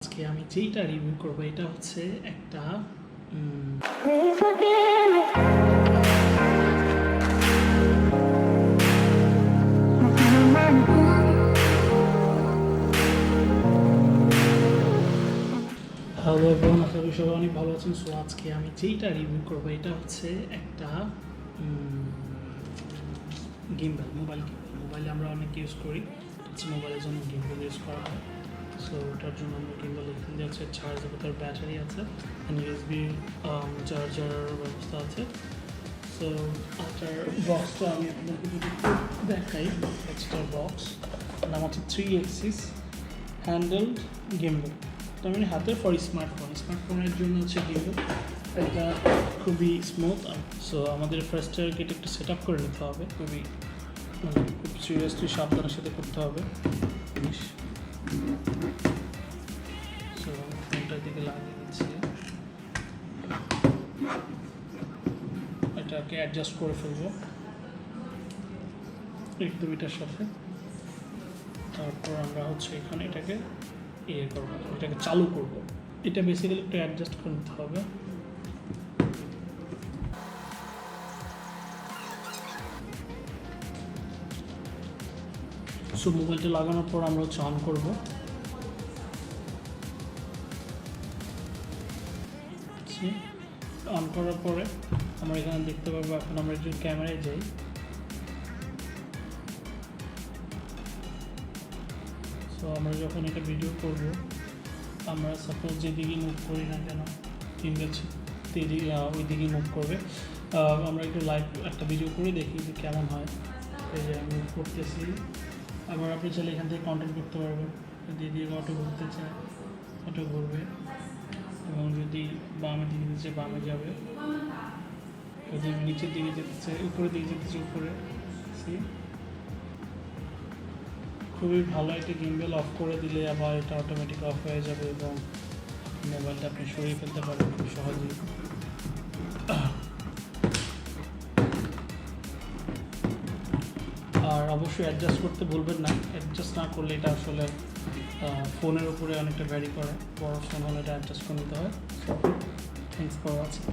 আজকে আমি যেইটা রিভিউ করবো এটা হচ্ছে একটা হ্যালো এভরিওয়ান, আশা করি সবাই অনেক ভালো আছেন। সো আজকে আমি যেইটা রিভিউ করবো এটা হচ্ছে একটা গিম্বল, মোবাইলে আমরা অনেক ইউজ করি। হচ্ছে মোবাইলের জন্য গিম্বল ইউজ করা হয়। সো ওটার জন্য আমরা গিম্বল এখানে হচ্ছে চার্জেবল, তার ব্যাটারি আছে, ইউএসবি চার্জার ব্যবস্থা আছে। সো এটার বক্সটা আমি আপনাদেরকে যদি দেখাই, এক্সট্রা বক্স নাম হচ্ছে 3 axis হ্যান্ডেলড গিম্বল। তার মানে হাতের ফর স্মার্টফোনের জন্য হচ্ছে গিম্বল। এটা খুবই স্মুথ। সো আমাদের ফার্স্ট টার্গেট একটু সেট আপ করে নিতে হবে, খুব সিরিয়াসলি সাবধানের সাথে করতে হবে জিনিস। সো ফোনটার দিকে লাগিয়ে দিচ্ছি, এটাকে অ্যাডজাস্ট করে ফেলবো একটু এটার সাথে। তারপর আমরা হচ্ছে এখানে এটাকে করবো, এটাকে চালু করব। এটা বেসিক্যালি একটু অ্যাডজাস্ট করে নিতে হবে। সো মোবাইলটা লাগানোর পর আমরা হচ্ছে অন করব। অন করার পরে আমরা এখানে দেখতে পাবো, এখন আমরা যদি ক্যামেরায় যাই, সো আমরা যখন এটা ভিডিও করব, আমরা সাপোজ যেদিকে মুভ করি না কেন ফিঙ্গার ওই দিকে মুভ করবে। আমরা একটু লাইভ একটা ভিডিও করে দেখি যে কেমন হয়। এই যে আমি মুভ করতেছি, আবার আপনি চাইলে এখান থেকে কন্ট্রোল করতে পারবেন। যদি দিয়ে অটো ঘুরতে চায় অটো ঘুরবে, এবং যদি বামে দিকে যেতে চায় বামে যাবে, যদি নিচের দিকে যেতে চায় উপরের দিকে যেতে চায় উপরে। খুবই ভালো একটা গিম্বল। অফ করে দিলে আবার এটা অটোমেটিক অফ হয়ে যাবে এবং মোবাইলটা আপনি সরিয়ে ফেলতে পারবেন খুব সহজেই। আর অবশ্যই অ্যাডজাস্ট করতে ভুলবেন না, অ্যাডজাস্ট না করলে এটা আসলে ফোনের উপরে অনেকটা ভ্যারি করে। বড় ফোন হলে এটা অ্যাডজাস্ট করে নিতে হয়। Thanks for watching.